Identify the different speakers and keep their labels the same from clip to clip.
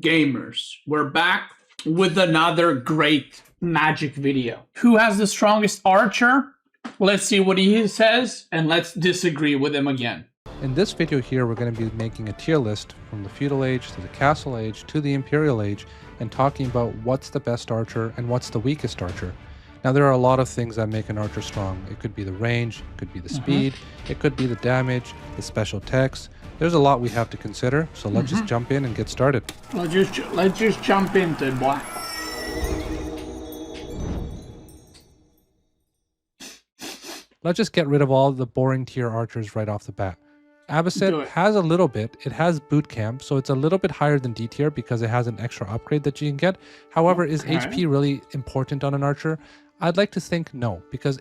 Speaker 1: gamers? We're back with another great magic video. Who has the strongest archer? Let's see what he says, and let's disagree with him again.
Speaker 2: In this video here, we're going to be making a tier list from the Feudal Age to the Castle Age to the Imperial Age and talking about what's the best archer and what's the weakest archer. Now, there are a lot of things that make an archer strong. It could be the range, it could be the speed, it could be the damage, the special techs. There's a lot we have to consider, so let's just jump in and get started.
Speaker 1: Let's just jump into it, boy.
Speaker 2: Let's just get rid of all the boring tier archers right off the bat. Abbasid has a little bit. It has boot camp, so it's a little bit higher than D tier because it has an extra upgrade that you can get. However, is HP really important on an archer? I'd like to think no, because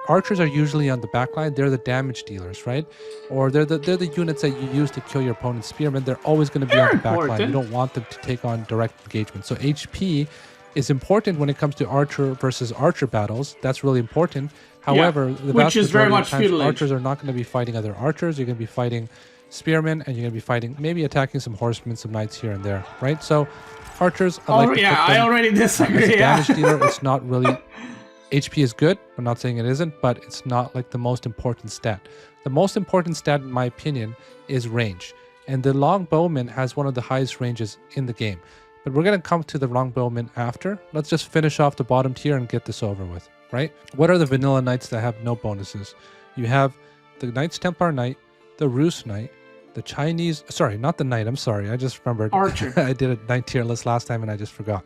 Speaker 2: archers are usually on the backline. They're the damage dealers, right? Or they're the units that you use to kill your opponent's spearmen. They're always going to be on the backline. You don't want them to take on direct engagement. So HP is important when it comes to archer versus archer battles. That's really important. However, the vast majority of times, archers are not going to be fighting other archers. You're going to be fighting spearmen, and you're going to be fighting, maybe attacking some horsemen, some knights here and there, right? So archers, I
Speaker 1: already disagree.
Speaker 2: As a damage dealer, it's not really... HP is good. I'm not saying it isn't, but it's not like the most important stat. The most important stat, in my opinion, is range. And the longbowman has one of the highest ranges in the game. But we're going to come to the longbowman after. Let's just finish off the bottom tier and get this over with, right? What are the vanilla knights that have no bonuses? You have the Knights Templar Knight, the Rus Knight, the Chinese... Sorry, not the Knight. I'm sorry. I just remembered.
Speaker 1: Archer.
Speaker 2: I did a knight tier list last time and I just forgot.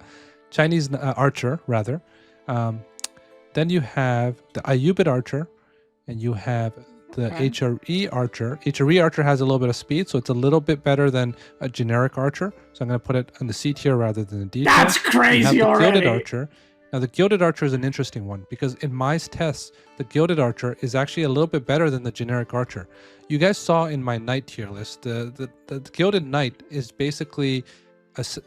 Speaker 2: Chinese Archer, rather. Then you have the Ayubid Archer, and you have the HRE Archer. HRE Archer has a little bit of speed, so it's a little bit better than a generic Archer. So I'm going to put it in the C tier rather than the D tier.
Speaker 1: That's crazy
Speaker 2: you have the
Speaker 1: already!
Speaker 2: Gilded Archer. Now, the Gilded Archer is an interesting one, because in my tests, the Gilded Archer is actually a little bit better than the generic Archer. You guys saw in my Knight tier list, the Gilded Knight is basically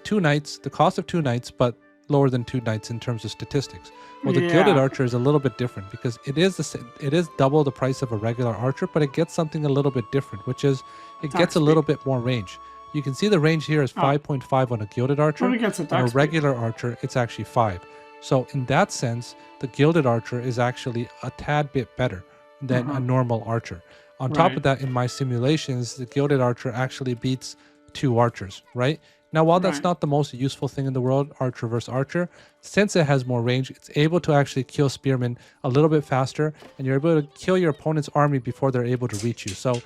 Speaker 2: 2 knights, the cost of 2 knights, but lower than 2 knights in terms of statistics. Well, the Gilded Archer is a little bit different because it is double the price of a regular archer, but it gets something a little bit different, which is it gets a little bit more range. You can see the range here is 5.5 on a Gilded Archer. On a regular archer, it's actually 5. So in that sense, the Gilded Archer is actually a tad bit better than a normal archer. On top of that, in my simulations, the Gilded Archer actually beats 2 archers, right? Now, while that's not the most useful thing in the world, archer versus archer, since it has more range, it's able to actually kill spearmen a little bit faster, and you're able to kill your opponent's army before they're able to reach you. So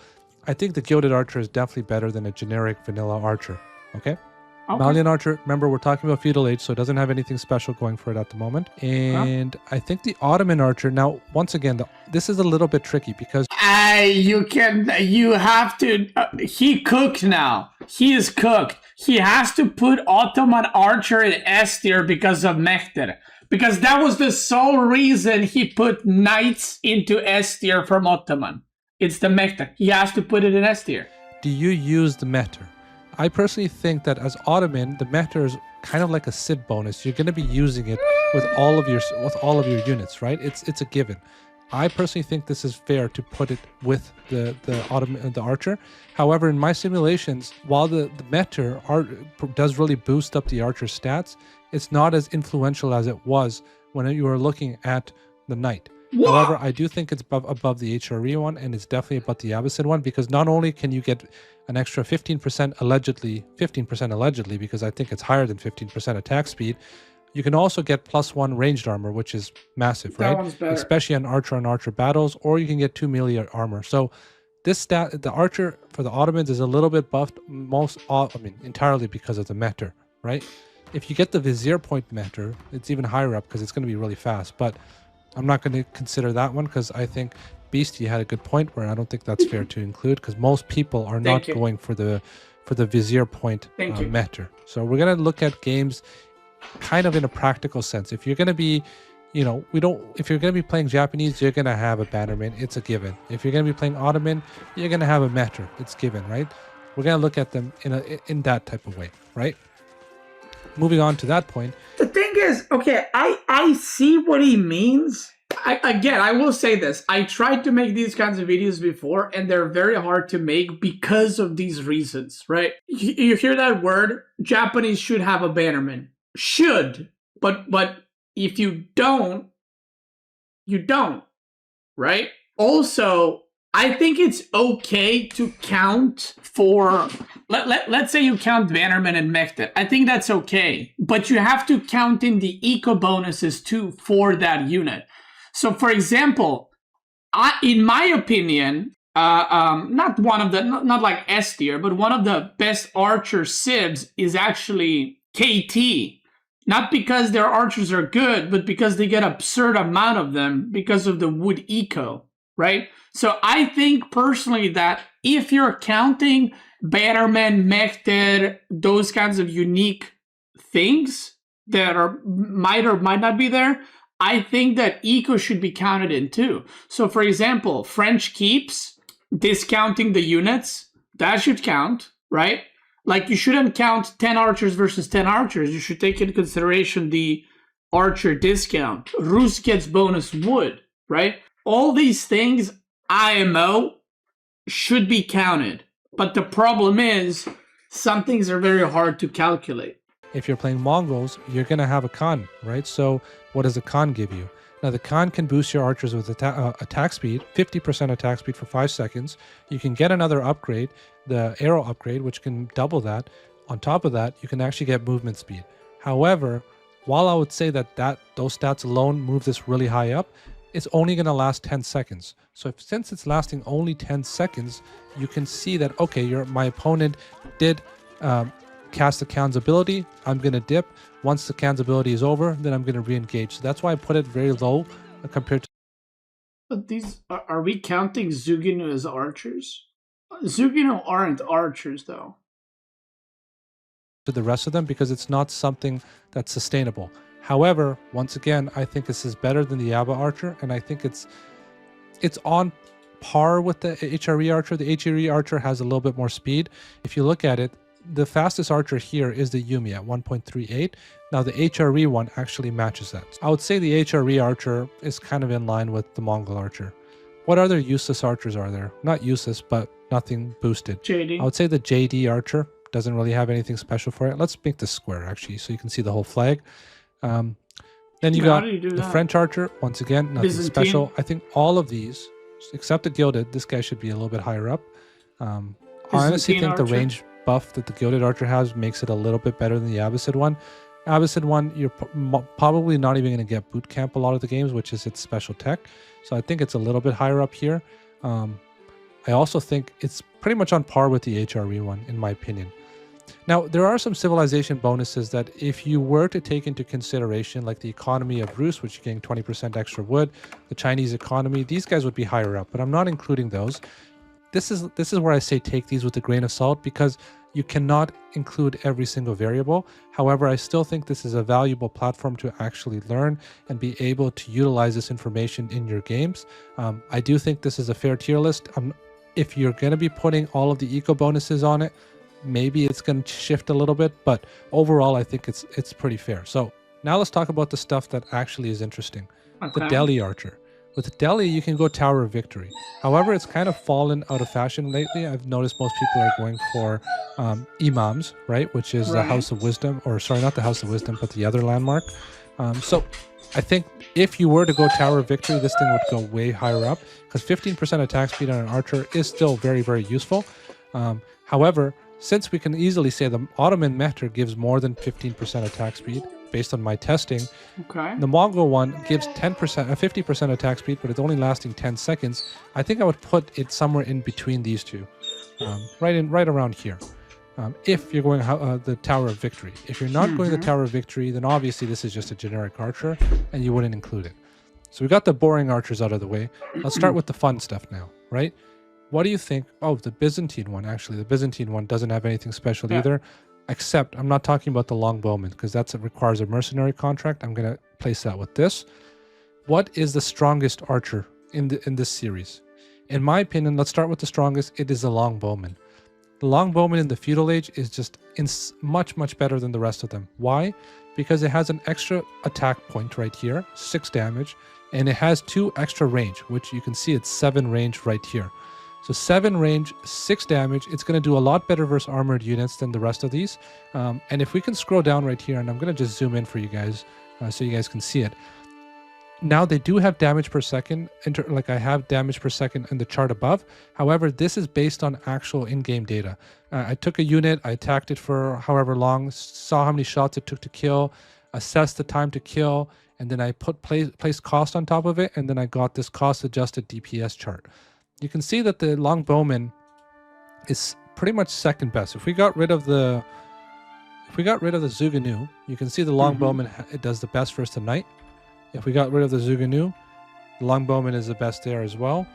Speaker 2: I think the Gilded Archer is definitely better than a generic vanilla archer, okay? Malian Archer, remember, we're talking about Feudal Age, so it doesn't have anything special going for it at the moment. And I think the Ottoman Archer, now, once again, this is a little bit tricky because...
Speaker 1: you have to... he cooked now. He is cooked. He has to put Ottoman Archer in S tier because of Mehter. Because that was the sole reason he put Knights into S tier from Ottoman. It's the Mehter. He has to put it in S tier.
Speaker 2: Do you use the Mehter? I personally think that as Ottoman, the Mehter is kind of like a Civ bonus. You're going to be using it with all of your units, right? It's a given. I personally think this is fair to put it with the archer. However, in my simulations, while the Mehter does really boost up the archer's stats, it's not as influential as it was when you were looking at the knight. However, I do think it's above the HRE one, and it's definitely above the Abbasid one, because not only can you get an extra 15% allegedly, because I think it's higher than 15% attack speed, you can also get +1 ranged armor, which is massive, right? Especially on archer battles, or you can get 2 melee armor. So this stat, the archer for the Ottomans is a little bit buffed, entirely because of the Mehter, right? If you get the Vizier point Mehter, it's even higher up because it's going to be really fast, but I'm not going to consider that one because I think Beasty had a good point where I don't think that's fair to include because most people are not going for the Vizier point Mehter. So we're going to look at games kind of in a practical sense. If you're going to be, if you're going to be playing Japanese, you're going to have a Bannerman. It's a given. If you're going to be playing Ottoman, you're going to have a Mehter. It's given, right? We're going to look at them in that type of way, right? Moving on to that point.
Speaker 1: The thing is, okay, I see what he means. Again, I will say this. I tried to make these kinds of videos before, and they're very hard to make because of these reasons, right? You hear that word? Japanese should have a bannerman. Should. But if you don't, you don't, right? Also, I think it's okay to count for, let's say you count Bannerman and Mechtet. I think that's okay. But you have to count in the eco bonuses too for that unit. So for example, in my opinion, not one of the, not like S tier, but one of the best archer civs is actually KT. Not because their archers are good, but because they get absurd amount of them because of the wood eco, right? So I think personally that if you're counting Bannerman, Mechted, those kinds of unique things that might or might not be there, I think that eco should be counted in too. So for example, French keeps, discounting the units, that should count, right? Like, you shouldn't count 10 archers versus 10 archers. You should take into consideration the archer discount. Rus gets bonus wood, right? All these things, IMO, should be counted. But the problem is, some things are very hard to calculate.
Speaker 2: If you're playing Mongols, you're going to have a Khan, right? So what does a Khan give you? Now, the Khan can boost your archers with attack speed, 50% attack speed for 5 seconds. You can get another upgrade, the arrow upgrade, which can double that. On top of that, you can actually get movement speed. However, while I would say that those stats alone move this really high up, it's only going to last 10 seconds. So since it's lasting only 10 seconds, you can see that, okay, my opponent did cast the Khan's ability. I'm going to dip. Once the Khan's ability is over, then I'm going to re-engage. So that's why I put it very low compared to...
Speaker 1: But these, are we counting Zugino as archers? Zugino aren't archers, though.
Speaker 2: To the rest of them, because it's not something that's sustainable. However, once again, I think this is better than the Yaba archer, and I think it's on par with the HRE archer. The HRE archer has a little bit more speed. If you look at it, the fastest archer here is the Yumi at 1.38. Now the HRE one actually matches that. I would say the HRE archer is kind of in line with the Mongol archer. What other useless archers are there? Not useless, but nothing boosted.
Speaker 1: JD.
Speaker 2: I would say the JD archer doesn't really have anything special for it. Let's make this square actually, so you can see the whole flag. Then you got the French archer. Once again, nothing special. I think all of these, except the gilded, this guy should be a little bit higher up. I honestly think the range buff that the gilded archer has makes it a little bit better than the Abbasid one. Abbasid one, you're probably not even going to get boot camp a lot of the games, which is its special tech. So I think it's a little bit higher up here. I also think it's pretty much on par with the HRE one, in my opinion. Now, there are some civilization bonuses that if you were to take into consideration, like the economy of Rus, which you're getting 20% extra wood, the Chinese economy, these guys would be higher up, but I'm not including those. This is where I say take these with a grain of salt, because you cannot include every single variable. However, I still think this is a valuable platform to actually learn and be able to utilize this information in your games. I do think this is a fair tier list. If you're going to be putting all of the eco bonuses on it, maybe it's going to shift a little bit, but overall, I think it's pretty fair. So now let's talk about the stuff that actually is interesting. Okay. The Delhi Archer. With Delhi, you can go Tower of Victory. However, it's kind of fallen out of fashion lately. I've noticed most people are going for Imams, right? Which is the House of Wisdom, or sorry, not the House of Wisdom, but the other landmark. So I think if you were to go Tower of Victory, this thing would go way higher up, because 15% attack speed on an archer is still very, very useful. However, since we can easily say the Ottoman Mehter gives more than 15% attack speed, based on my testing, the Mongol one gives 50% attack speed, but it's only lasting 10 seconds. I think I would put it somewhere in between these two, right around here. If you're going the Tower of Victory. If you're not going the Tower of Victory, then obviously this is just a generic archer, and you wouldn't include it. So we got the boring archers out of the way. Let's start with the fun stuff now, right? What do you think? Oh, the Byzantine one, actually. The Byzantine one doesn't have anything special either. Except, I'm not talking about the longbowman, because that requires a mercenary contract. I'm going to place that with this. What is the strongest archer in this series? In my opinion, let's start with the strongest. It is the longbowman. The Longbowman in the Feudal Age is just much better than the rest of them. Why? Because it has an extra attack point right here, 6 damage, and it has 2 extra range, which you can see it's 7 range right here. So 7 range, 6 damage. It's going to do a lot better versus armored units than the rest of these. And if we can scroll down right here, and I'm going to just zoom in for you guys so you guys can see it. Now they do have damage per second, like I have damage per second in the chart above. However, this is based on actual in-game data. I took a unit, I attacked it for however long, saw how many shots it took to kill, assessed the time to kill, and then I placed cost on top of it, and then I got this cost-adjusted DPS chart. You can see that the Longbowman is pretty much second best. If we got rid of the Zuganu, you can see the Longbowman it does the best versus the Knight. If we got rid of the Zuganu, the Longbowman is the best there as well.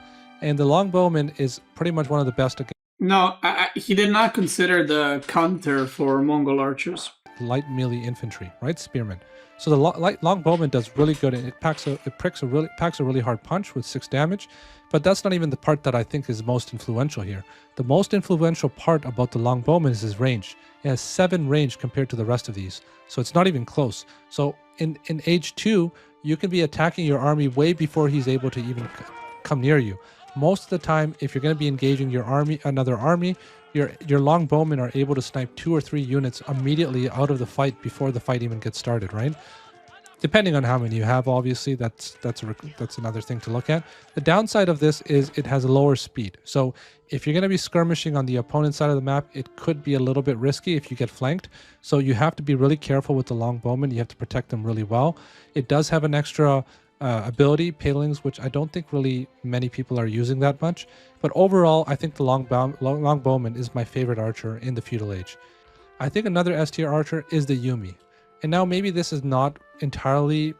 Speaker 2: And the Longbowman is pretty much one of the best against
Speaker 1: No, he did not consider the counter for Mongol archers.
Speaker 2: light melee infantry, right? Spearmen. So the Longbowman does really good. It packs a really hard punch with 6 damage. But that's not even the part that I think is most influential here. The most influential part about the Longbowman is his range. It has 7 range compared to the rest of these. So it's not even close. So in Age 2, you can be attacking your army way before he's able to even come near you. Most of the time, if you're going to be engaging your army, another army, your Longbowmen are able to snipe 2 or 3 units immediately out of the fight before the fight even gets started, right? Depending on how many you have, obviously, that's another thing to look at. The downside of this is it has a lower speed. So if you're going to be skirmishing on the opponent's side of the map, it could be a little bit risky if you get flanked. So you have to be really careful with the Longbowmen. You have to protect them really well. It does have an extra ability, Palings, which I don't think really many people are using that much. But overall, I think the Longbowman is my favorite archer in the Feudal Age. I think another S tier archer is the Yumi. And now maybe this is not entirely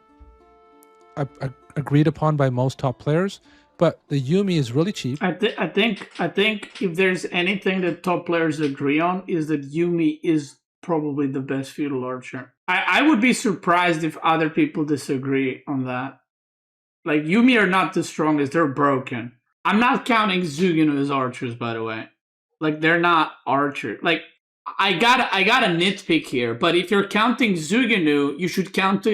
Speaker 2: agreed upon by most top players, but the Yumi is really cheap.
Speaker 1: I think if there's anything that top players agree on is that Yumi is probably the best feudal archer. I would be surprised if other people disagree on that. Like, Yumi are not the strongest, they're broken. I'm not counting Zuganu as archers, by the way. Like, they're not archers. Like, I got a nitpick here, but if you're counting Zuganu, you should count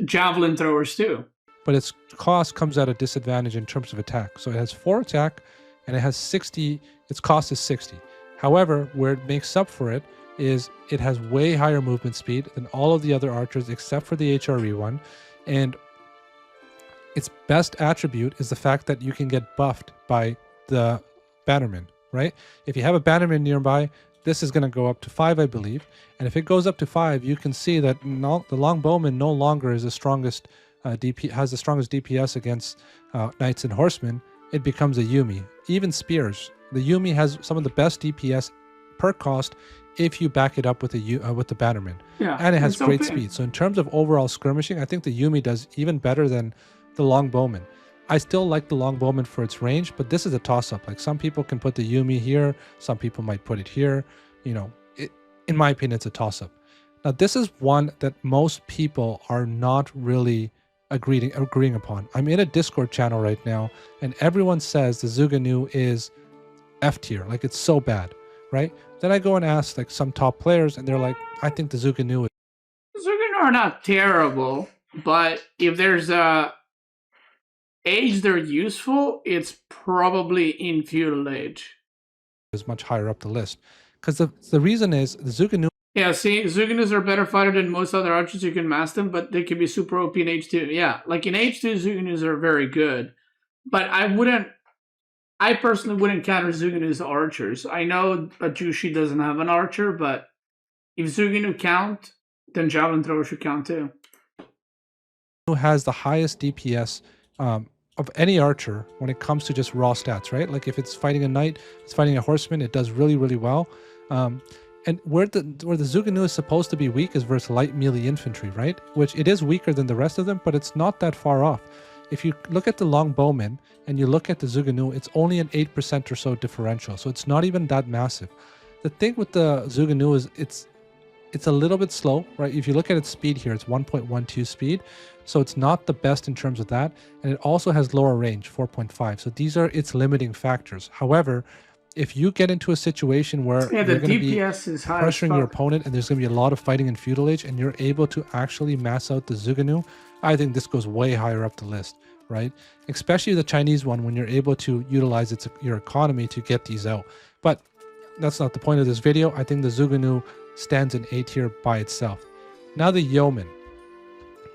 Speaker 1: javelin throwers too.
Speaker 2: But its cost comes at a disadvantage in terms of attack. So it has 4 attack, and it has 60. Its cost is 60. However, where it makes up for it is it has way higher movement speed than all of the other archers except for the HRE one, and its best attribute is the fact that you can get buffed by the bannerman, right? If you have a bannerman nearby, this is going to go up to 5, I believe. And if it goes up to 5, you can see that the Longbowman no longer is the strongest has the strongest DPS against knights and horsemen. It becomes a Yumi. Even spears. The Yumi has some of the best DPS per cost if you back it up with the bannerman.
Speaker 1: Yeah,
Speaker 2: and it has great speed. So in terms of overall skirmishing, I think the Yumi does even better than the Longbowman. I still like the Longbowman for its range, but this is a toss-up. Like, some people can put the Yumi here, some people might put it here. You know, in my opinion, it's a toss-up. Now, this is one that most people are not really agreeing upon. I'm in a Discord channel right now, and everyone says the Zuganu is F tier, like it's so bad, right? Then I go and ask like some top players, and they're like, I think the Zuganu
Speaker 1: are not terrible, but if there's a age they're useful, it's probably in Feudal Age.
Speaker 2: Is much higher up the list. Because the reason is the Zuganu.
Speaker 1: Yeah, see, Zuganus are better fighter than most other archers. You can master them, but they can be super OP in H2. Yeah, like in H2, Zuganus are very good. But I personally wouldn't counter Zuganus archers. I know Ajushi doesn't have an archer, but if Zuganu count, then Javelin Thrower should count too.
Speaker 2: Who has the highest DPS of any archer when it comes to just raw stats, right? Like if it's fighting a knight, it's fighting a horseman, it does really, really well. And where the Zuganu is supposed to be weak is versus light melee infantry, right? Which it is weaker than the rest of them, but it's not that far off. If you look at the Longbowman and you look at the Zuganu, it's only an 8% or so differential, so it's not even that massive. The thing with the Zuganu is it's a little bit slow, right? If you look at its speed here, it's 1.12 speed, so it's not the best in terms of that, and it also has lower range, 4.5. So these are its limiting factors. However, if you get into a situation where
Speaker 1: Yeah, the
Speaker 2: you're going to be
Speaker 1: DPS is high as
Speaker 2: pressuring your
Speaker 1: fuck.
Speaker 2: opponent and there's going to be a lot of fighting in Feudal Age and you're able to actually mass out the Zuganu, I think this goes way higher up the list, right? Especially the Chinese one, when you're able to utilize your economy to get these out. But that's not the point of this video. I think the Zuganu stands in A tier by itself. Now the Yeoman.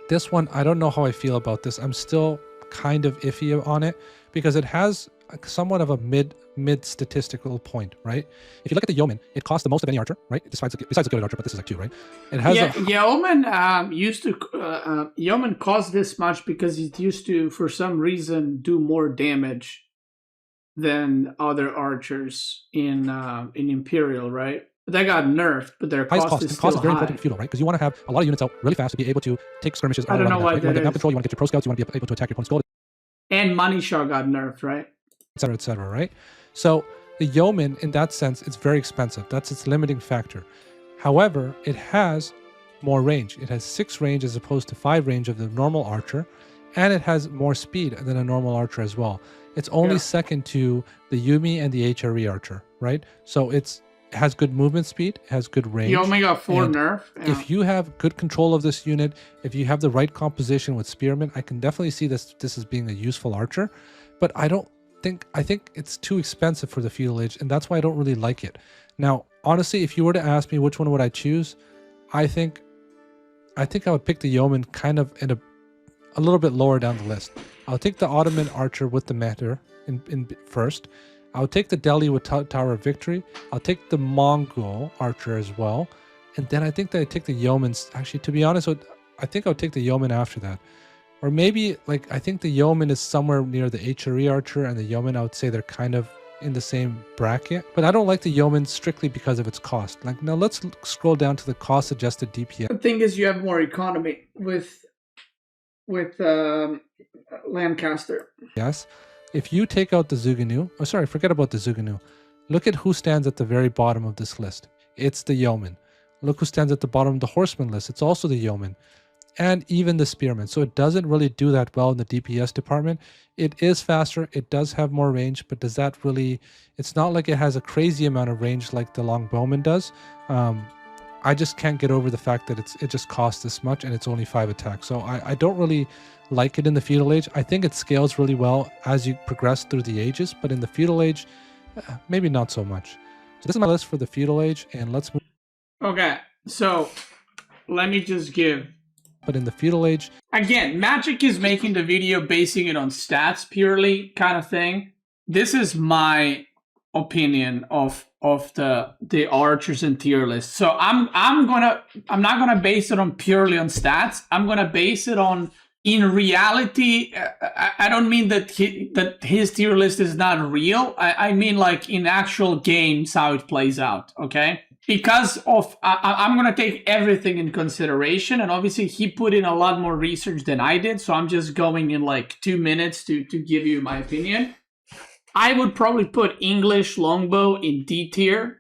Speaker 2: This one, I don't know how I feel about this. I'm still kind of iffy on it because it has somewhat of a mid statistical point, right? If you look at the Yeoman, it costs the most of any archer, right? Besides a good archer, but this is like 2, right? It has
Speaker 1: Yeoman Yeoman cost this much because it used to, for some reason, do more damage than other archers in Imperial, right? That got nerfed, but their cost is still
Speaker 2: cost is very
Speaker 1: high.
Speaker 2: important in Feudal, right? Because you want to have a lot of units out really fast to be able to take skirmishes.
Speaker 1: I don't know why
Speaker 2: right? You want to
Speaker 1: that
Speaker 2: get map
Speaker 1: is.
Speaker 2: control, you want to get your pro scouts, you want to be able to attack your opponent's goal,
Speaker 1: And money shot got nerfed, right?
Speaker 2: etc., right? So the Yeoman, in that sense, it's very expensive. That's its limiting factor. However, it has more range. It has 6 range as opposed to 5 range of the normal archer, and it has more speed than a normal archer as well. It's only second to the Yumi and the HRE archer, right? So it has good movement speed, it has good range.
Speaker 1: You only got 4 nerf. Yeah.
Speaker 2: If you have good control of this unit, if you have the right composition with spearmen, I can definitely see this as being a useful archer. But I think it's too expensive for the Feudal Age, and that's why I don't really like it. Now, honestly, if you were to ask me which one would I choose, I think I would pick the Yeoman kind of in a little bit lower down the list. I'll take the Ottoman archer with the Meter in first. I'll take the Delhi with Tower of Victory. I'll take the Mongol archer as well. And then I think that I take the Yeomans. Actually, to be honest, I think I'll take the Yeoman after that. Or maybe, like, I think the Yeoman is somewhere near the HRE archer, and the Yeoman, I would say they're kind of in the same bracket. But I don't like the Yeoman strictly because of its cost. Like, now let's scroll down to the cost-adjusted DPS.
Speaker 1: The thing is, you have more economy with Lancaster.
Speaker 2: Yes. If you take out the Zuganu, forget about the Zuganu. Look at who stands at the very bottom of this list. It's the Yeoman. Look who stands at the bottom of the Horseman list. It's also the Yeoman. And even the Spearman. So it doesn't really do that well in the DPS department. It is faster. It does have more range, but does that really... It's not like it has a crazy amount of range like the Longbowman does. I just can't get over the fact that it just costs this much and it's only 5 attacks. So I don't really like it in the Feudal Age. I think it scales really well as you progress through the ages, but in the Feudal Age, maybe not so much. So this is my list for the Feudal Age, and let's move.
Speaker 1: Okay, so let me just give...
Speaker 2: But in the Feudal Age...
Speaker 1: Again, Magic is making the video basing it on stats purely kind of thing. This is my opinion of the archers and tier list. So I'm not gonna base it on purely on stats. I'm gonna base it on, in reality, I don't mean that his tier list is not real. I mean, like, in actual games, how it plays out, okay? Because of, I'm going to take everything in consideration, and obviously he put in a lot more research than I did, so I'm just going in like 2 minutes to give you my opinion. I would probably put English longbow in D tier,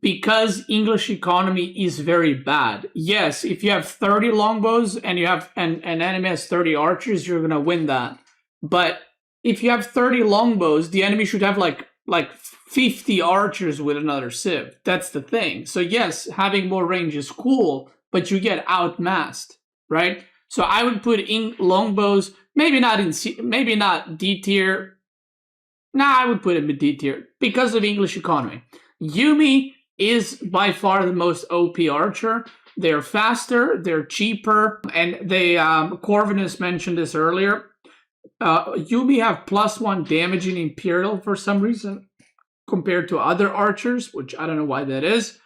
Speaker 1: because English economy is very bad. Yes, if you have 30 longbows and you have an enemy has 30 archers, you're gonna win that. But if you have 30 longbows, the enemy should have like 50 archers with another civ. That's the thing. So yes, having more range is cool, but you get outmassed, right? So I would put in longbows, maybe not D tier. Nah, I would put him in D tier because of English economy. Yumi is by far the most OP archer. They're faster, they're cheaper, and they, Corvinus mentioned this earlier. Yumi have +1 damage in Imperial for some reason compared to other archers, which I don't know why that is.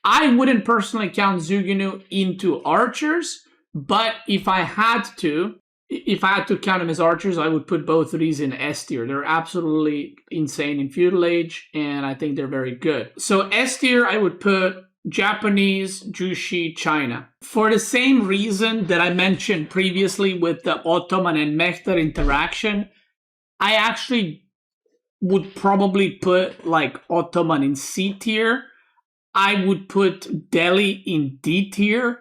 Speaker 1: I wouldn't personally count Zuganu into archers, but if I had to count them as archers, I would put both of these in S tier. They're absolutely insane in Feudal Age, and I think they're very good. So S tier, I would put Japanese, Jushi, China. For the same reason that I mentioned previously with the Ottoman and Mehter interaction, I actually would probably put like Ottoman in C tier. I would put Delhi in D tier,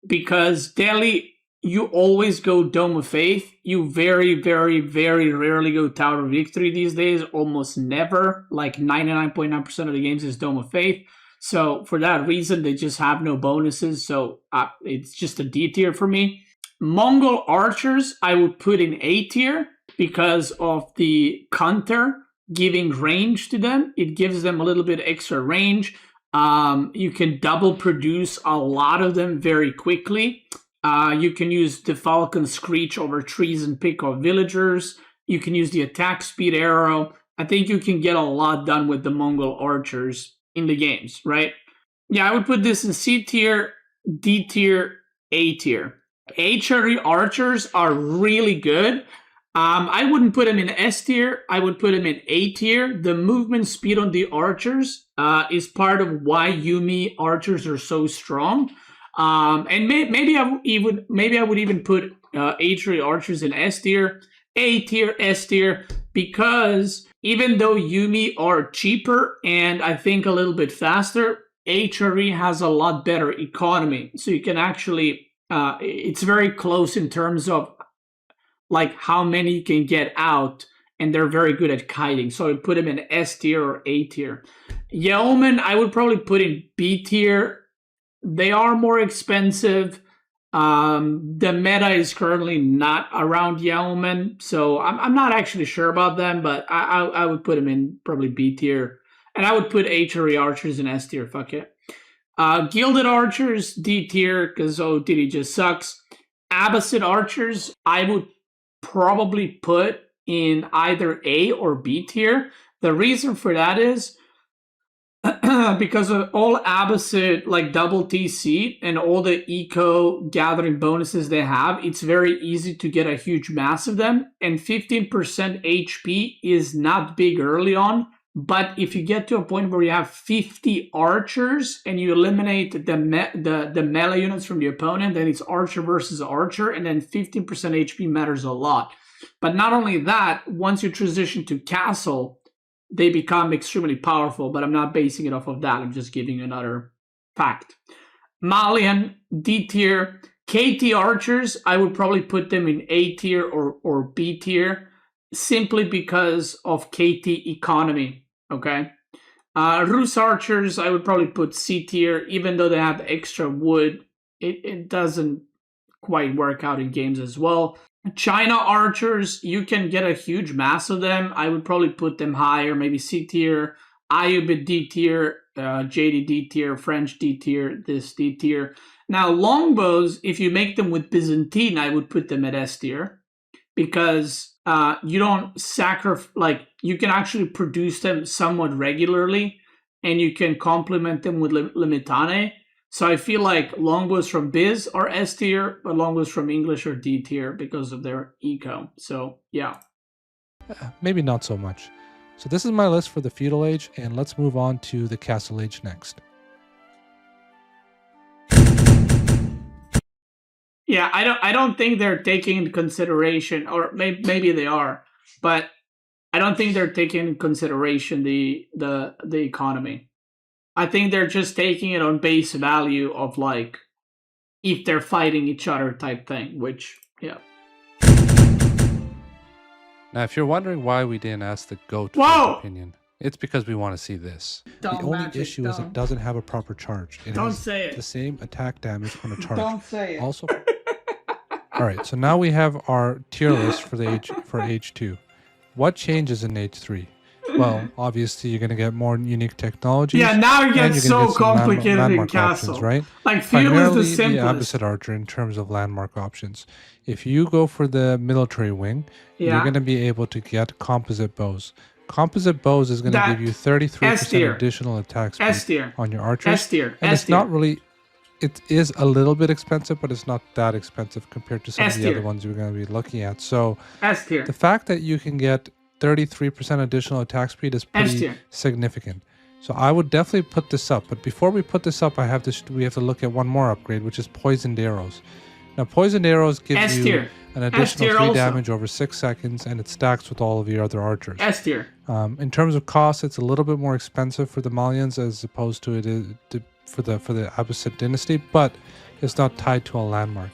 Speaker 1: because Delhi you always go Dome of Faith. You very, very, very rarely go Tower of Victory these days. Almost never. Like 99.9% of the games is Dome of Faith. So for that reason, they just have no bonuses. So it's just a D tier for me. Mongol archers, I would put in A tier because of the counter giving range to them. It gives them a little bit extra range. You can double produce a lot of them very quickly. You can use the Falcon Screech over trees and pick off villagers. You can use the attack speed arrow. I think you can get a lot done with the Mongol archers in the games, right? Yeah, I would put this in C tier, D tier, A tier. HRE archers are really good. I wouldn't put them in S tier. I would put them in A tier. The movement speed on the archers is part of why Yuumi archers are so strong. And maybe I would even put HRE archers in S tier, A tier, S tier, because even though Yuumi are cheaper and I think a little bit faster, HRE has a lot better economy. So you can actually, it's very close in terms of like how many you can get out, and they're very good at kiting. So I would put them in S tier or A tier. Yeoman, I would probably put in B tier. They are more expensive. The meta is currently not around Yeoman, so I'm not actually sure about them, but I would put them in probably B tier. And I would put HRE archers in S tier, fuck it. Gilded archers, D tier, because OTD just sucks. Abbasid archers, I would probably put in either A or B tier. The reason for that is because of all Abbasid, like double TC and all the eco gathering bonuses they have, it's very easy to get a huge mass of them. And 15% HP is not big early on. But if you get to a point where you have 50 archers and you eliminate the melee units from the opponent, then it's archer versus archer, and then 15% HP matters a lot. But not only that, once you transition to castle, they become extremely powerful, but I'm not basing it off of that. I'm just giving you another fact. Malian, D tier. KT archers, I would probably put them in A tier or B tier, simply because of KT economy, okay? Rus archers, I would probably put C tier, even though they have extra wood. It doesn't quite work out in games as well. China archers, you can get a huge mass of them. I would probably put them higher, maybe C tier. Ayubid D tier, JD D tier, French D tier, this D tier. Now longbows, if you make them with Byzantine, I would put them at S tier, because you don't sacrifice, like you can actually produce them somewhat regularly, and you can complement them with Limitane. So I feel like longbows from Biz are S tier, but longbows from English are D tier because of their eco. So yeah.
Speaker 2: Maybe not so much. So this is my list for the Feudal Age, and let's move on to the Castle Age next.
Speaker 1: Yeah, I don't think they're taking into consideration, or maybe they are, but I don't think they're taking into consideration the economy. I think they're just taking it on base value of like if they're fighting each other type thing, which yeah.
Speaker 2: Now, if you're wondering why we didn't ask the GOAT for his opinion, it's because we want to see this. The only issue is it doesn't have a proper charge. It has the same attack damage on a charge.
Speaker 1: Don't say it.
Speaker 2: Also, all right. So now we have our tier list for age 2. What changes in age 3? Well, obviously you're going to get more unique technologies.
Speaker 1: Yeah, now it gets so complicated in Castle.
Speaker 2: Options, right?
Speaker 1: Like Feudal is the simplest.
Speaker 2: The Abbasid Archer in terms of landmark options. If you go for the military wing, you're going to be able to get composite bows. Composite bows is going to give you 33% additional attack speed on your archers.
Speaker 1: S tier.
Speaker 2: And it's not really... It is a little bit expensive, but it's not that expensive compared to some of the other ones we're going to be looking at. So
Speaker 1: S tier.
Speaker 2: The fact that you can get 33% additional attack speed is pretty significant. So I would definitely put this up. But before we put this up, we have to look at one more upgrade, which is poisoned arrows. Now, poisoned arrows give you an additional 3 damage over 6 seconds, and it stacks with all of your other archers.
Speaker 1: S tier.
Speaker 2: In terms of cost, it's a little bit more expensive for the Malians as opposed to it is for the Abbasid dynasty, but it's not tied to a landmark.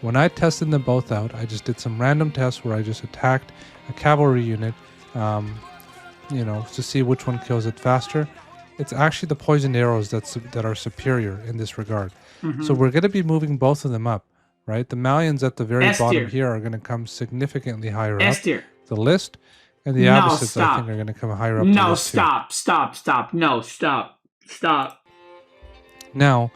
Speaker 2: When I tested them both out, I just did some random tests where I just attacked a cavalry unit, to see which one kills it faster. It's actually the poisoned arrows that are superior in this regard. So we're going to be moving both of them up, right? The Malians at the very bottom here are going to come significantly higher up the list, and the Abbasids, I think, are going to come higher up the list too.
Speaker 1: Stop.
Speaker 2: Now,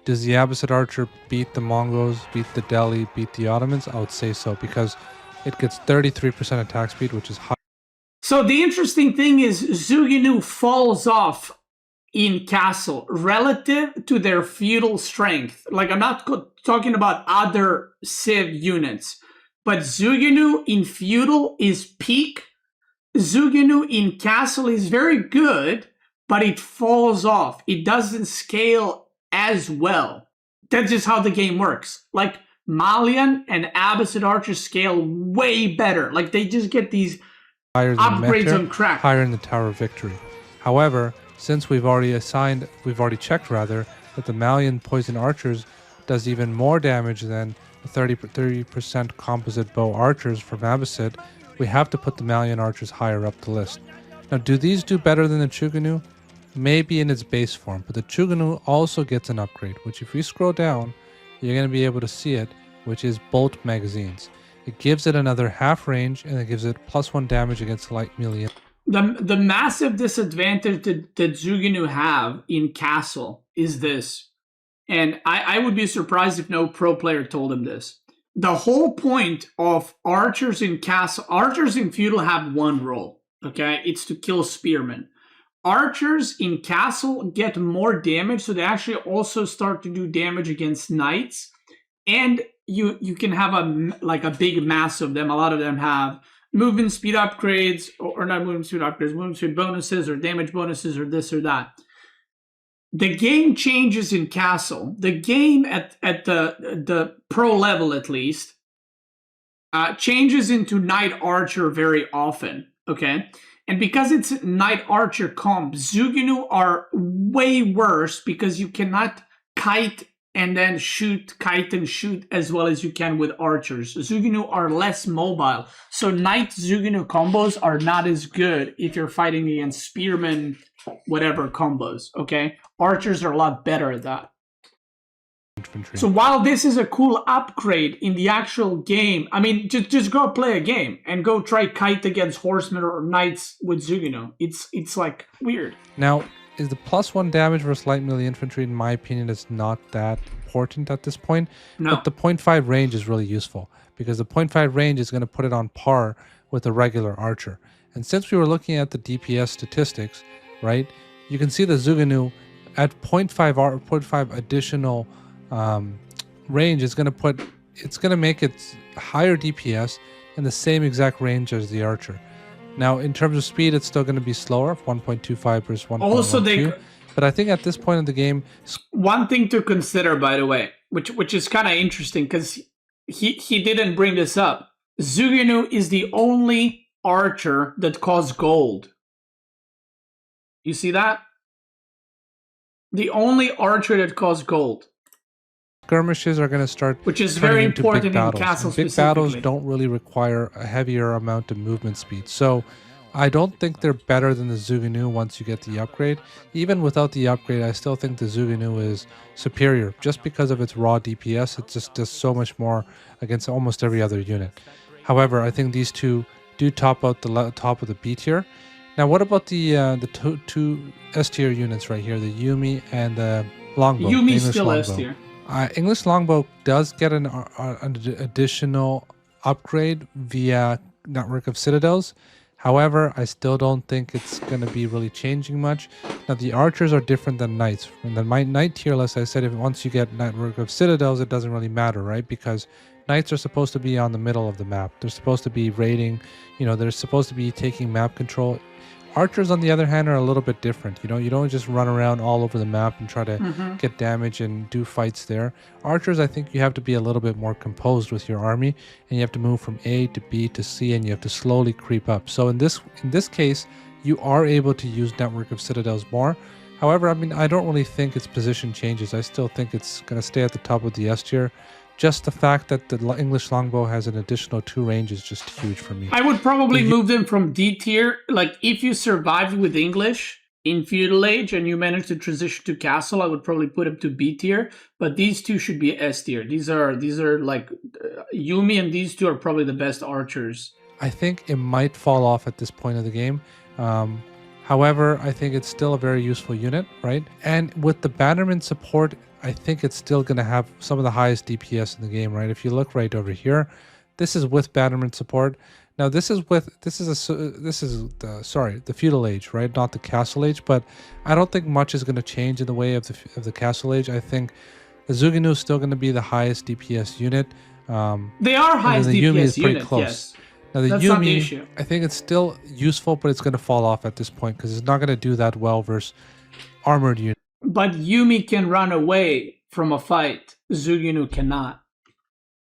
Speaker 2: does the Abbasid archer beat the Mongols, beat the Delhi, beat the Ottomans? I would say so, because it gets 33% attack speed, which is high.
Speaker 1: So the interesting thing is Zuginu falls off in castle relative to their feudal strength. Like, I'm not talking about other civ units, but Zuginu in feudal is peak. Zuginu in castle is very good, but it falls off. It doesn't scale as well. That's just how the game works. Like, Malian and Abbasid archers scale way better. Like, they just get these upgrades on crack.
Speaker 2: Higher in the Tower of Victory. However, since we've already checked that the Malian poison archers does even more damage than the 30% composite bow archers from Abbasid, we have to put the Malian archers higher up the list. Now, do these do better than the Chuganu? Maybe in its base form, but the Chuganu also gets an upgrade, which if we scroll down, you're going to be able to see it, which is bolt magazines. It gives it another half range, and it gives it +1 damage against light melee.
Speaker 1: The massive disadvantage that Zuginu have in castle is this, and I would be surprised if no pro player told him this. The whole point of archers in castle, archers in feudal have one role, okay? It's to kill spearmen. Archers in castle get more damage, so they actually also start to do damage against knights, and you can have a big mass of them. A lot of them have movement speed upgrades, or not movement speed upgrades, movement speed bonuses, or damage bonuses, or this or that. The game changes in castle. The game at the pro level, at least, changes into knight archer very often, okay? And because it's knight archer comp, Zuginu are way worse because you cannot kite and shoot as well as you can with archers. Zuginu are less mobile. So knight Zuginu combos are not as good if you're fighting against spearmen, whatever combos, okay? Archers are a lot better at that.
Speaker 2: Infantry.
Speaker 1: So while this is a cool upgrade in the actual game, I mean, just go play a game and go try kite against horsemen or knights with Zuginu. It's like weird.
Speaker 2: Now, is the +1 damage versus light melee infantry, in my opinion, is not that important at this point.
Speaker 1: No.
Speaker 2: But the 0.5 range is really useful, because the 0.5 range is going to put it on par with a regular archer. And since we were looking at the DPS statistics, right, you can see the Zuginu at 0.5 additional range is going to make it higher DPS in the same exact range as the archer. Now, in terms of speed, it's still going to be slower, 1.25 versus 1.12. Also, but I think at this point in the game,
Speaker 1: one thing to consider, by the way, which is kind of interesting, because he didn't bring this up. Zuginu is the only archer that costs gold. You see that? The only archer that costs gold.
Speaker 2: Skirmishes are going to start,
Speaker 1: which is very important in castle specifically.
Speaker 2: Big battles don't really require a heavier amount of movement speed, so I don't think they're better than the Zuginu once you get the upgrade. Even without the upgrade, I still think the Zuginu is superior, just because of its raw DPS. It just does so much more against almost every other unit. However, I think these two do top out the top of the B tier. Now, what about the two S tier units right here, the Yumi and the Longbow?
Speaker 1: Yumi's still S tier.
Speaker 2: English Longbow does get an additional upgrade via Network of Citadels. However, I still don't think it's going to be really changing much. Now, the archers are different than knights. In the knight tier list, I said once you get Network of Citadels, it doesn't really matter, right? Because knights are supposed to be on the middle of the map. They're supposed to be raiding, they're supposed to be taking map control. Archers, on the other hand, are a little bit different. You don't just run around all over the map and try to get damage and do fights there. Archers, I think you have to be a little bit more composed with your army, and you have to move from A to B to C, and you have to slowly creep up. So in this case, you are able to use Network of Citadels more. However, I mean, I don't really think its position changes. I still think it's going to stay at the top of the S tier. just the fact that the English longbow has an additional 2 range is just huge for me.
Speaker 1: I would probably move them from D tier. Like, if you survived with English in Feudal Age and you managed to transition to Castle, I would probably put them to B tier. But these two should be S tier. These are like Yumi, and these two are probably the best archers.
Speaker 2: I think it might fall off at this point of the game. However, I think it's still a very useful unit, right? And with the Bannerman support, I think it's still going to have some of the highest DPS in the game, right? If you look right over here, this is with Bannerman support. Now this is the Feudal Age, right? Not the Castle Age, but I don't think much is going to change in the way of the Castle Age. I think the Zuginu is still going to be the highest DPS unit.
Speaker 1: They are highest DPS
Speaker 2: Yumi is pretty
Speaker 1: unit,
Speaker 2: close.
Speaker 1: yes.
Speaker 2: Now the
Speaker 1: That's
Speaker 2: Yumi,
Speaker 1: not the issue.
Speaker 2: I think it's still useful, but it's going to fall off at this point because it's not going to do that well versus armored unit.
Speaker 1: But Yumi can run away from a fight. Zuginu cannot.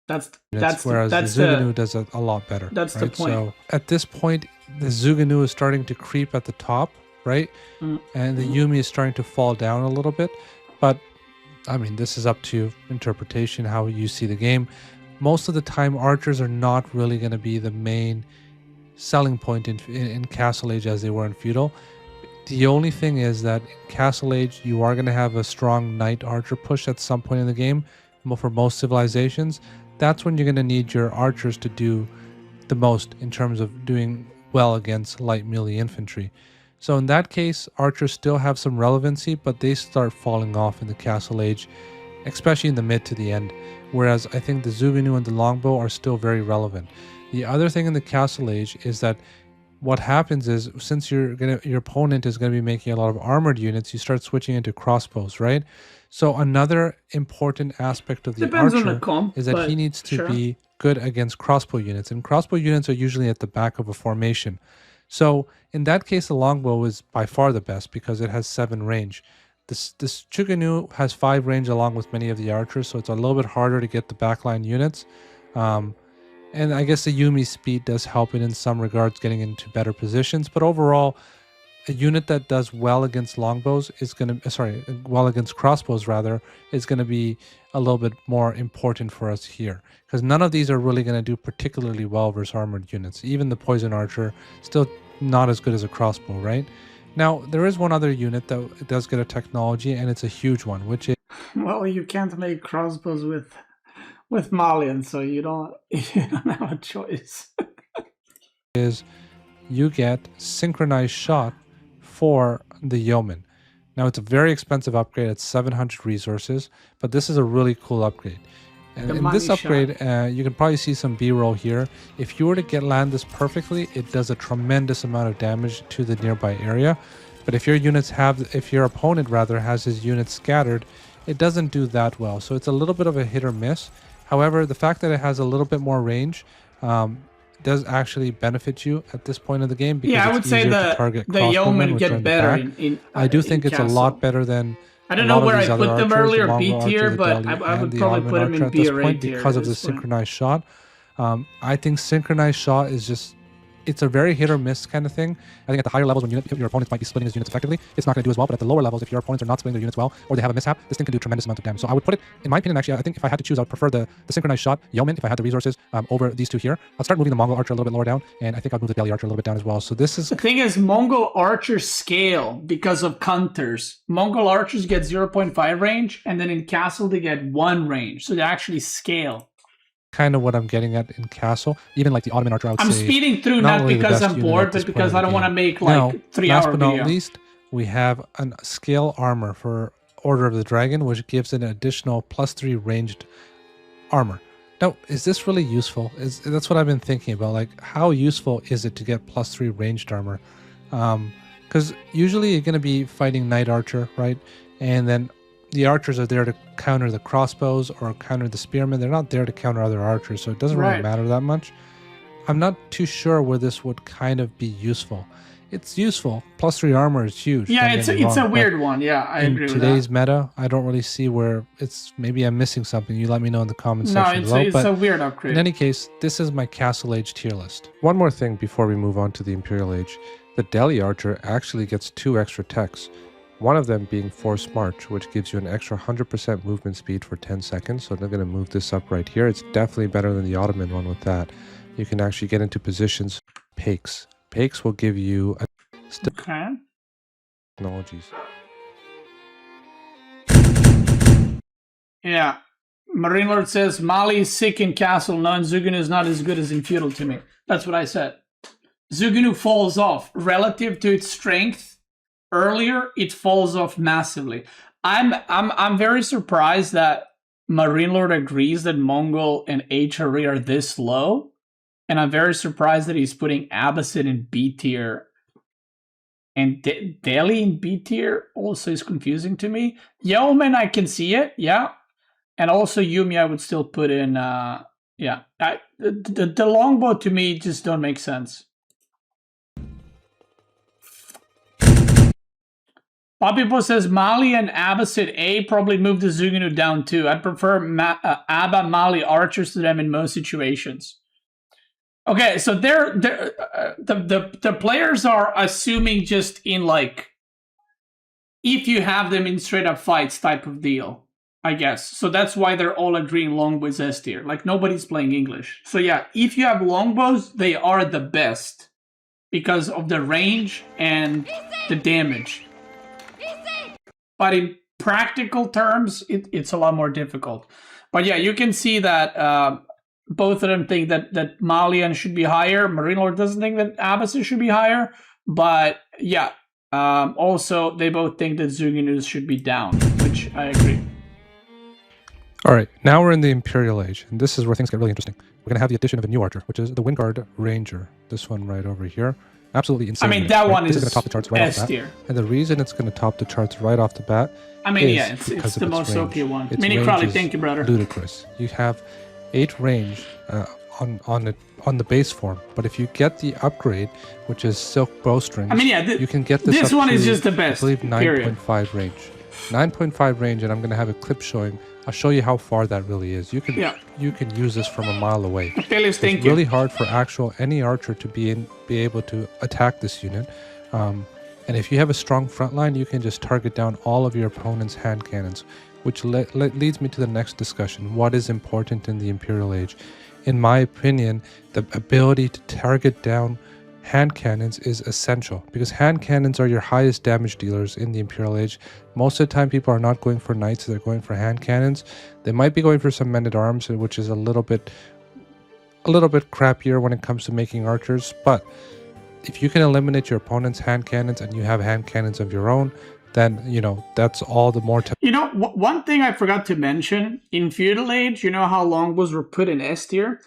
Speaker 1: Whereas
Speaker 2: the Zuginu does it a lot better.
Speaker 1: That's
Speaker 2: right?
Speaker 1: the point.
Speaker 2: So at this point, the Zuginu is starting to creep at the top, right? And the Yumi is starting to fall down a little bit. But I mean, this is up to interpretation, how you see the game. Most of the time, archers are not really going to be the main selling point in Castle Age as they were in Feudal. The only thing is that in Castle Age, you are going to have a strong knight archer push at some point in the game. For most civilizations, that's when you're going to need your archers to do the most in terms of doing well against light melee infantry. So in that case, archers still have some relevancy, but they start falling off in the Castle Age, especially in the mid to the end. Whereas I think the Zuginu and the longbow are still very relevant. The other thing in the Castle Age is that what happens is, since your opponent is going to be making a lot of armored units, you start switching into crossbows, right? So another important aspect of the archer is that he needs to be good against crossbow units, and crossbow units are usually at the back of a formation. So in that case, the longbow is by far the best because it has 7 range. This Chuganu has 5 range along with many of the archers, so it's a little bit harder to get the backline units. And I guess the Yumi speed does help it in some regards, getting into better positions. But overall, a unit that does well against longbows is going to, well against crossbows rather, is going to be a little bit more important for us here. Because none of these are really going to do particularly well versus armored units. Even the poison archer, still not as good as a crossbow, right? Now, there is one other unit that does get a technology, and it's a huge one, which is...
Speaker 1: Well, you can't make crossbows with Malian, so you don't have a choice.
Speaker 2: is you get synchronized shot for the yeoman. Now, it's a very expensive upgrade. It's 700 resources, but this is a really cool upgrade. And in this upgrade, you can probably see some B-roll here. If you were to land this perfectly, it does a tremendous amount of damage to the nearby area. But if your opponent rather has his units scattered, it doesn't do that well. So it's a little bit of a hit or miss. However, the fact that it has a little bit more range does actually benefit you at this point of the game, because
Speaker 1: I would say the yeoman get better
Speaker 2: I do think it's a lot better than...
Speaker 1: I don't know where I put them earlier, B tier, but I would probably put them in B or A tier
Speaker 2: because of the synchronized shot. I think synchronized shot is just... It's a very hit or miss kind of thing. I think at the higher levels, when your opponents might be splitting his units effectively, it's not going to do as well. But at the lower levels, if your opponents are not splitting their units well, or they have a mishap, this thing can do a tremendous amount of damage. So I would put it, in my opinion, actually, I think if I had to choose, I would prefer the synchronized shot yeoman, if I had the resources, over these two here. I'll start moving the Mongol archer a little bit lower down, and I think I'll move the Delhi archer a little bit down as well. So this is...
Speaker 1: The thing is, Mongol archers scale because of counters. Mongol archers get 0.5 range, and then in Castle they get 1 range. So they actually scale.
Speaker 2: Kind of what I'm getting at in Castle. Even like the Ottoman archer, I would say...
Speaker 1: I'm speeding through not because I'm bored, but because I don't want to make like 3-hour video.
Speaker 2: Last but not least, we have a scale armor for Order of the Dragon, which gives an additional +3 ranged armor. Now, is this really useful? That's what I've been thinking about. Like, how useful is it to get +3 ranged armor? Because usually you're going to be fighting Knight Archer, right? And then the archers are there to counter the crossbows or counter the spearmen. They're not there to counter other archers, so it doesn't really matter that much. I'm not too sure where this would kind of be useful. It's useful. +3 armor is huge.
Speaker 1: Yeah, it's a weird one. Yeah, I agree with that.
Speaker 2: In today's meta, I don't really see where it's... Maybe I'm missing something. You let me know in the comment section below.
Speaker 1: No, it's a weird upgrade.
Speaker 2: In any case, this is my Castle Age tier list. One more thing before we move on to the Imperial Age. The Delhi Archer actually gets 2 extra techs. One of them being Force March, which gives you an extra 100% movement speed for 10 seconds. So they're going to move this up right here. It's definitely better than the Ottoman one with that. You can actually get into positions. Pakes. Pakes will give you
Speaker 1: Okay.
Speaker 2: technologies.
Speaker 1: Yeah. Marine Lord says, Mali is sick in Castle. No, and Zugunu is not as good as in Feudal to me. That's what I said. Zugunu falls off. Relative to its strength, earlier, it falls off massively. I'm very surprised that Marine Lord agrees that Mongol and HRE are this low. And I'm very surprised that he's putting Abbasid in B tier. And Delhi in B tier also is confusing to me. Yeoman, I can see it, yeah. And also Yumi, I would still put in, yeah. The longbow to me just don't make sense. Papipo says Mali and Abbasid A probably move the Zugunu down too. I'd prefer Abba Mali archers to them in most situations. Okay, so the players are assuming just in like if you have them in straight up fights type of deal, I guess. So that's why they're all agreeing longbow is S tier. Like nobody's playing English. So yeah, if you have longbows, they are the best because of the range and the damage. But in practical terms, it's a lot more difficult. But yeah, you can see that both of them think that Malian should be higher. Marine Lord doesn't think that Abbasid should be higher. But yeah, also they both think that Zugunus should be down, which I agree.
Speaker 2: All right, now we're in the Imperial Age, and this is where things get really interesting. We're going to have the addition of a new archer, which is the Windguard Ranger. This one right over here. Absolutely insane.
Speaker 1: I mean, that one
Speaker 2: this
Speaker 1: is
Speaker 2: going to top the charts right off the bat. And the reason it's going to top the charts right off the bat
Speaker 1: I mean, yeah, it's the most OP one. Mini Crowley, thank you, brother.
Speaker 2: Ludicrous. You have 8 range on the base form, but if you get the upgrade, which is Silk Bowstrings, I mean, yeah, you can get this.
Speaker 1: This one is just the best.
Speaker 2: I believe 9.5 range. 9.5 range, and I'm going to have a clip showing. I'll show you how far that really is. You can use this from a mile away.
Speaker 1: It's
Speaker 2: really hard for any archer to be able to attack this unit. And if you have a strong front line, you can just target down all of your opponent's hand cannons, which leads me to the next discussion. What is important in the Imperial Age? In my opinion, the ability to target down hand cannons is essential, because hand cannons are your highest damage dealers in the Imperial Age. Most of the time people are not going for knights, they're going for hand cannons. They might be going for some men-at-arms, which is a little bit crappier when it comes to making archers, but if you can eliminate your opponent's hand cannons and you have hand cannons of your own, then, you know, that's all the more...
Speaker 1: one thing I forgot to mention, in Feudal Age, you know how longbows were put in S tier?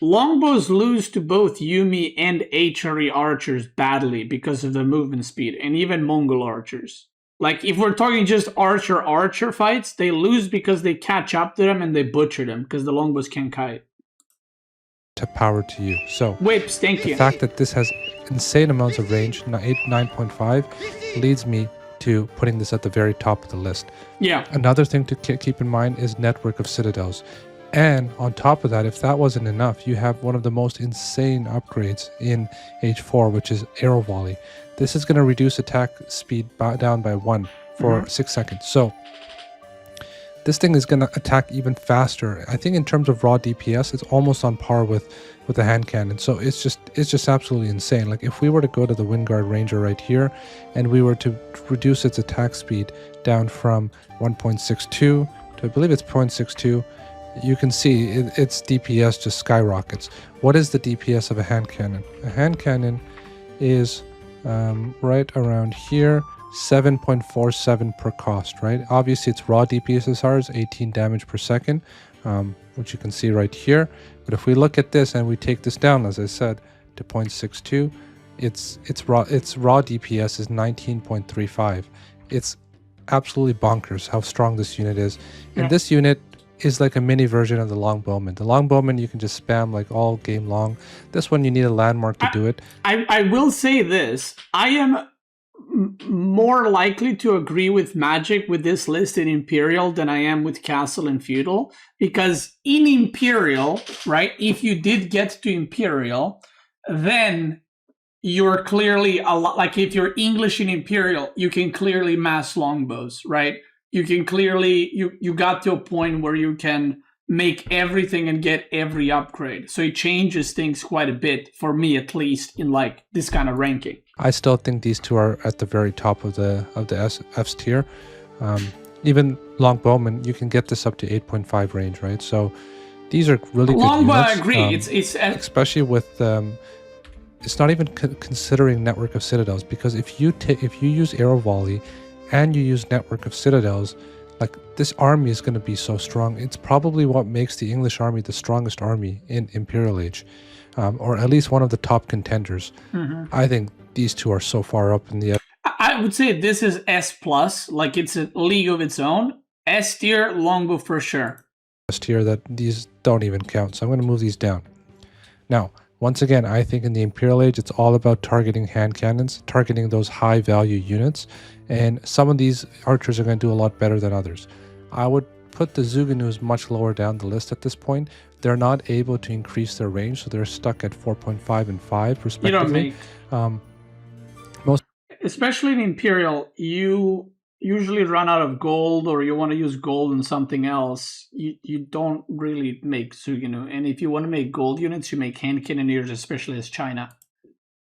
Speaker 1: Longbows lose to both Yumi and HRE archers badly because of the movement speed, and even Mongol archers. Like, if we're talking just archer-archer fights, they lose because they catch up to them and they butcher them, because the longbows can't kite.
Speaker 2: Power to you. So,
Speaker 1: Whips, thank you.
Speaker 2: The fact that this has insane amounts of range, 9.5, leads me to putting this at the very top of the list.
Speaker 1: Yeah.
Speaker 2: Another thing to keep in mind is network of citadels. And on top of that, if that wasn't enough, you have one of the most insane upgrades in Age 4, which is Arrow Volley. This is going to reduce attack speed down by 1 for 6 seconds. So this thing is going to attack even faster. I think in terms of raw DPS, it's almost on par with the hand cannon. So it's just absolutely insane. Like, if we were to go to the Windguard Ranger right here, and we were to reduce its attack speed down from 1.62 to, I believe it's 0.62, you can see its DPS just skyrockets. What is the DPS of a hand cannon? A hand cannon is right around here, 7.47 per cost, right? Obviously, its raw DPSR is 18 damage per second, which you can see right here. But if we look at this and we take this down, as I said, to 0.62, its raw DPS is 19.35. It's absolutely bonkers how strong this unit is. And this unit is like a mini version of the Longbowman. The Longbowman you can just spam like all game long. This one you need a landmark to do it.
Speaker 1: I will say this. I am more likely to agree with Magic with this list in Imperial than I am with Castle and Feudal. Because in Imperial, right, if you did get to Imperial, then you're clearly a lot like if you're English in Imperial, you can clearly mass longbows, right? You can clearly you got to a point where you can make everything and get every upgrade. So it changes things quite a bit for me, at least in like this kind of ranking.
Speaker 2: I still think these two are at the very top of the F's tier. Even longbowman, you can get this up to 8.5 range, right? So these are really good
Speaker 1: Longbow,
Speaker 2: units.
Speaker 1: I agree. It's
Speaker 2: especially with it's not even considering network of citadels, because if you use arrow volley and you use network of citadels, like this army is going to be so strong. It's probably what makes the English army the strongest army in Imperial Age, or at least one of the top contenders. I think these two are so far up in the.
Speaker 1: I would say this is S plus, like it's a league of its own. S tier longbow for sure.
Speaker 2: S tier that these don't even count, so I'm going to move these down. Now, once again, I think in the Imperial Age, it's all about targeting hand cannons, targeting those high value units, and some of these archers are going to do a lot better than others. I would put the Zuganus much lower down the list at this point. They're not able to increase their range, so they're stuck at 4.5 and 5 respectively.
Speaker 1: You don't make especially in Imperial, you usually run out of gold, or you want to use gold in something else. You don't really make Suginu, and if you want to make gold units, you make hand cannoneers, especially as China.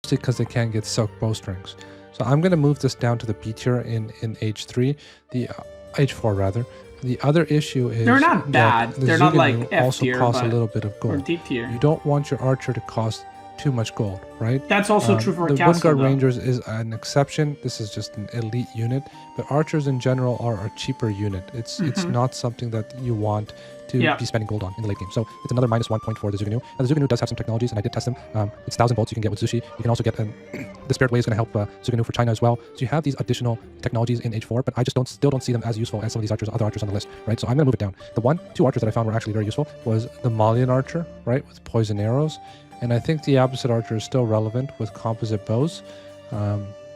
Speaker 2: Because they can't get silk bowstrings. So I'm going to move this down to the B tier in H3, the H4 rather. The other issue is
Speaker 1: they're not bad. They're not like F tier,
Speaker 2: also cost a little bit of gold.
Speaker 1: Or D tier.
Speaker 2: You don't want your archer to cost too much gold, right?
Speaker 1: That's also true for a castle.
Speaker 2: The Windguard Rangers is an exception. This is just an elite unit, but archers in general are a cheaper unit. It's not something that you want to be spending gold on in the late game. So it's another -1 point for the Zuganu. Now the Zuganu does have some technologies, and I did test them. It's 1,000 bolts you can get with Zushi. You can also get the Spirit Way is going to help Zuganu for China as well. So you have these additional technologies in H4, but I just still don't see them as useful as some of these other archers on the list, right? So I'm going to move it down. The two archers that I found were actually very useful was the Malian archer, right, with poison arrows. And I think the Abbasid archer is still relevant with composite bows.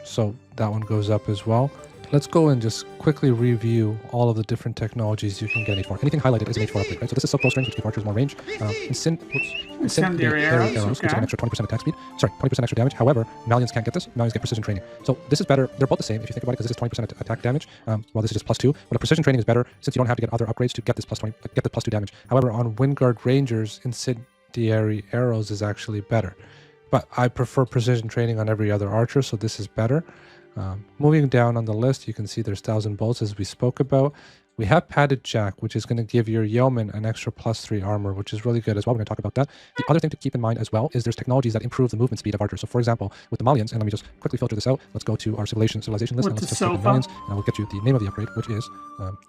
Speaker 2: So that one goes up as well. Let's go and just quickly review all of the different technologies you can get in H4. Anything highlighted is an H4 upgrade, right? So this is silk bowstrings, which give archers more range.
Speaker 1: Incendiary arrows,
Speaker 2: which gives an extra 20% attack speed. Sorry, 20% extra damage. However, Malians can't get this. Malians get precision training. So this is better. They're both the same if you think about it, because this is 20% attack damage, while this is just +2. But a precision training is better since you don't have to get other upgrades to get this +2 damage. However, on Windguard Rangers, incendiary arrows is actually better. But I prefer precision training on every other archer, so this is better. Moving down on the list, you can see there's 1,000 bolts as we spoke about. We have padded jack, which is going to give your yeoman an extra +3 armor, which is really good as well. We're going to talk about that. The other thing to keep in mind as well is there's technologies that improve the movement speed of archers. So for example, with the Malians, and let me just quickly filter this out. Let's go to our civilization list, and let's just click the Malians, and I will get you the name of the upgrade, which is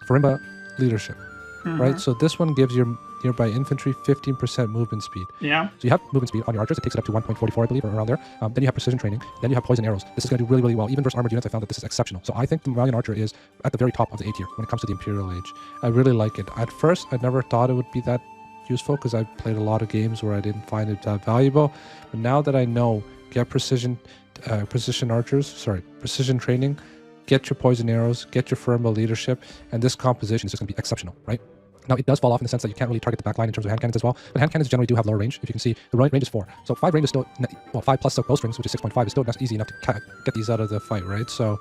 Speaker 2: Farimba Leadership. Right, so this one gives your nearby infantry 15% movement speed.
Speaker 1: Yeah.
Speaker 2: So you have movement speed on your archers. It takes it up to 1.44, I believe, or around there. Then you have precision training. Then you have poison arrows. This is going to do really, really well. Even versus armored units, I found that this is exceptional. So I think the Malian archer is at the very top of the A tier when it comes to the Imperial Age. I really like it. At first, I never thought it would be that useful because I played a lot of games where I didn't find it that valuable. But now that I know, get precision training, get your poison arrows, get your Farimba leadership, and this composition is just going to be exceptional, right? Now, it does fall off in the sense that you can't really target the back line in terms of hand cannons as well, but hand cannons generally do have lower range. If you can see, the range is 4. So 5 range is still, well, 5 plus silk bowstrings, which is 6.5, is still easy enough to get these out of the fight, right? So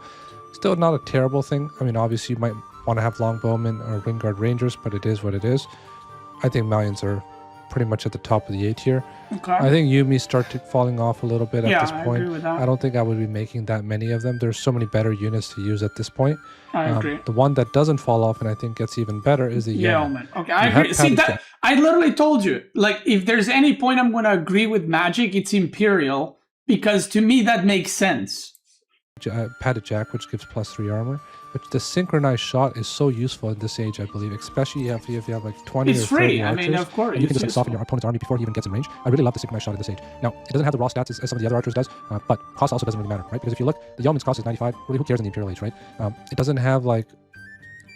Speaker 2: still not a terrible thing. I mean, obviously you might want to have longbowmen or Windguard Rangers, but it is what it is. I think Malians are pretty much at the top of the A tier.
Speaker 1: Okay.
Speaker 2: I think Yumi start falling off a little bit at this point.
Speaker 1: I agree with that.
Speaker 2: I don't think I would be making that many of them. There's so many better units to use at this point.
Speaker 1: I agree.
Speaker 2: The one that doesn't fall off and I think gets even better is the Yeoman.
Speaker 1: Okay, I agree. See, that I literally told you, like, if there's any point I'm going to agree with Magic, it's Imperial, because to me that makes sense.
Speaker 2: Padded Jack, which gives +3 armor. But the synchronized shot is so useful in this age, I believe, especially if you have like 20
Speaker 1: it's
Speaker 2: or 30
Speaker 1: free.
Speaker 2: archers.
Speaker 1: I mean, of course.
Speaker 2: And you can just like soften your opponent's army before he even gets in range. I really love the synchronized shot at this age. Now, it doesn't have the raw stats as some of the other archers does, but cost also doesn't really matter, right? Because if you look, the Yeoman's cost is 95. Really, who cares in the Imperial Age, right? It doesn't have like,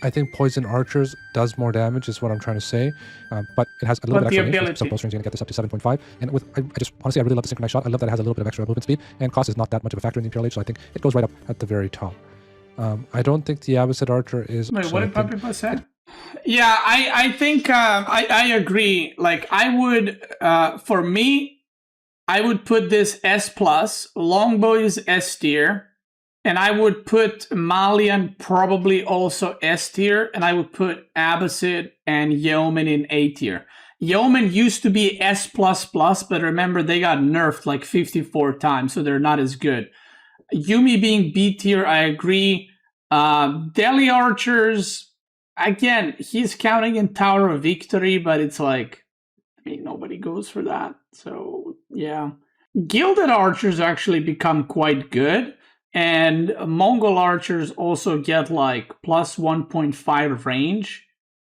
Speaker 2: I think poison archers does more damage is what I'm trying to say, but it has a little bit extra range. So bowstrings are going to get this up to 7.5. And with, I just honestly, I really love the synchronized shot. I love that it has a little bit of extra movement speed, and cost is not that much of a factor in the Imperial Age, so I think it goes right up at the very top. I don't think the Abbasid archer is.
Speaker 1: Wait, what did Papipa say? Yeah, I think I agree. Like, I would, for me, I would put this S+, Longbow is S tier, and I would put Malian probably also S tier, and I would put Abbasid and Yeoman in A tier. Yeoman used to be S++, but remember they got nerfed like 54 times, so they're not as good. Yuumi being B tier, I agree. Delhi Archers, again, he's counting in Tower of Victory, but it's like, I mean, nobody goes for that. So, yeah. Gilded Archers actually become quite good. And Mongol Archers also get like plus 1.5 range.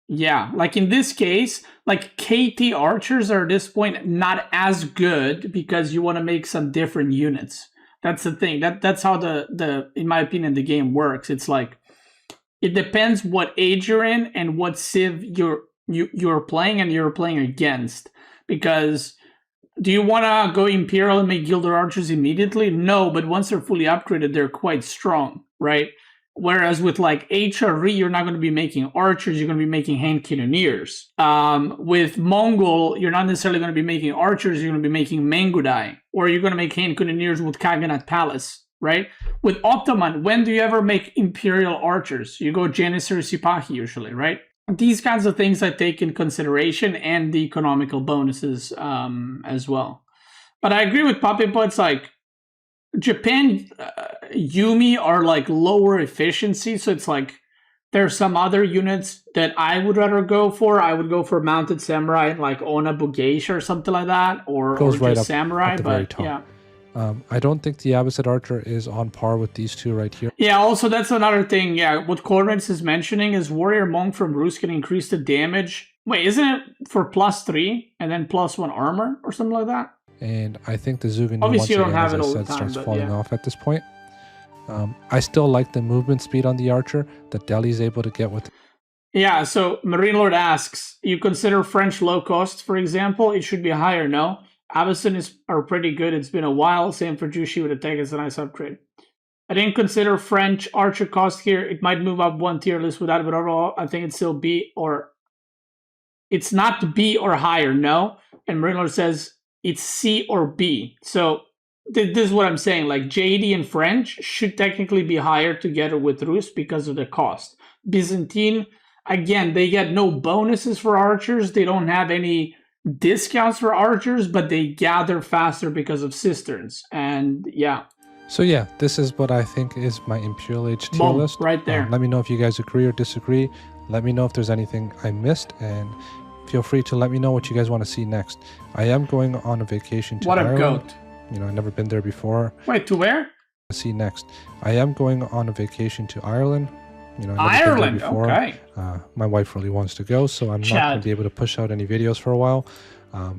Speaker 1: Yeah, like in this case, like KT Archers are at this point not as good because you want to make some different units. That's the thing. That's how the in my opinion the game works. It's like it depends what age you're in and what civ you're playing and you're playing against. Because do you want to go Imperial and make Gilded Archers immediately? No, but once they're fully upgraded, they're quite strong, right? Whereas with like HRE, you're not going to be making archers, you're going to be making hand cannoneers. With Mongol, you're not necessarily going to be making archers, you're going to be making Mangudai, or you're going to make hand cannoneers with Kaghanat Palace, right? With Ottoman, when do you ever make Imperial archers? You go Janissary Sipahi usually, right? These kinds of things I take in consideration, and the economical bonuses as well. But I agree with Papipo, it's like, Japan, Yuumi are like lower efficiency, so it's like there's some other units that I would rather go for. I would go for Mounted Samurai and like Ona Bugeisha or something like that, or
Speaker 2: right
Speaker 1: just
Speaker 2: up
Speaker 1: Samurai.
Speaker 2: at the
Speaker 1: but
Speaker 2: very top.
Speaker 1: Yeah,
Speaker 2: I don't think the Abbasid Archer is on par with these two right here.
Speaker 1: Yeah, also that's another thing. Yeah, what Corvins is mentioning is Warrior Monk from Rus can increase the damage. Wait, isn't it for +3 and then +1 armor or something like that?
Speaker 2: And I think the Zugan,
Speaker 1: Obviously, you
Speaker 2: once
Speaker 1: don't
Speaker 2: again,
Speaker 1: have
Speaker 2: as
Speaker 1: it
Speaker 2: I
Speaker 1: all
Speaker 2: said,
Speaker 1: the time,
Speaker 2: starts
Speaker 1: but
Speaker 2: falling
Speaker 1: yeah.
Speaker 2: off at this point. I still like the movement speed on the Archer that Delhi's able to get with.
Speaker 1: Yeah, so Marine Lord asks, you consider French low cost, for example? It should be higher, no? Avacyn are pretty good. It's been a while. Same for Jushi with a tech. It's a nice upgrade. I didn't consider French Archer cost here. It might move up one tier list without it, but overall, I think it's still B or... It's not B or higher, no? And Marine Lord says it's C or B. So this is what I'm saying. Like JD and French should technically be higher together with Rus because of the cost. Byzantine, again, they get no bonuses for archers. They don't have any discounts for archers, but they gather faster because of cisterns. And yeah.
Speaker 2: So yeah, this is what I think is my Imperial Age tier
Speaker 1: Boom,
Speaker 2: list.
Speaker 1: right there.
Speaker 2: Let me know if you guys agree or disagree. Let me know if there's anything I missed, and feel free to let me know what you guys want to see next. I am going on a vacation to Ireland.
Speaker 1: What a goat.
Speaker 2: You know, I've never been there before.
Speaker 1: Wait, to where?
Speaker 2: See next. I am going on a vacation to Ireland. You know, I've never
Speaker 1: Ireland,
Speaker 2: been there before.
Speaker 1: okay.
Speaker 2: My wife really wants to go, so I'm not going to be able to push out any videos for a while.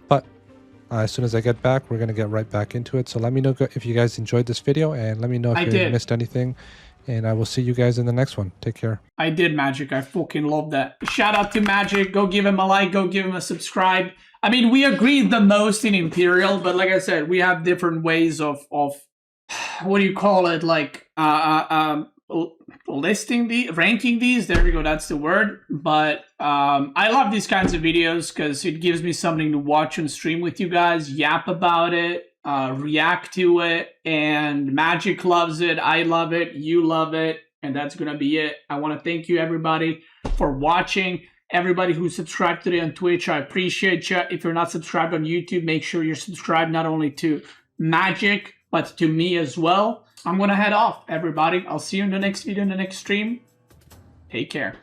Speaker 2: But as soon as I get back, we're going to get right back into it. So let me know if you guys enjoyed this video, and let me know if you missed anything. And I will see you guys in the next one. Take care.
Speaker 1: I did Magic. I fucking love that. Shout out to Magic. Go give him a like. Go give him a subscribe. I mean, we agreed the most in Imperial, but like I said, we have different ways of what do you call it? Like ranking these. There we go. That's the word. But I love these kinds of videos because it gives me something to watch and stream with you guys, yap about it, react to it, and Magic loves it. I love it. You love it. And that's going to be it. I want to thank you, everybody, for watching. Everybody who subscribed today on Twitch, I appreciate you. If you're not subscribed on YouTube, make sure you're subscribed not only to Magic, but to me as well. I'm going to head off, everybody. I'll see you in the next video, in the next stream. Take care.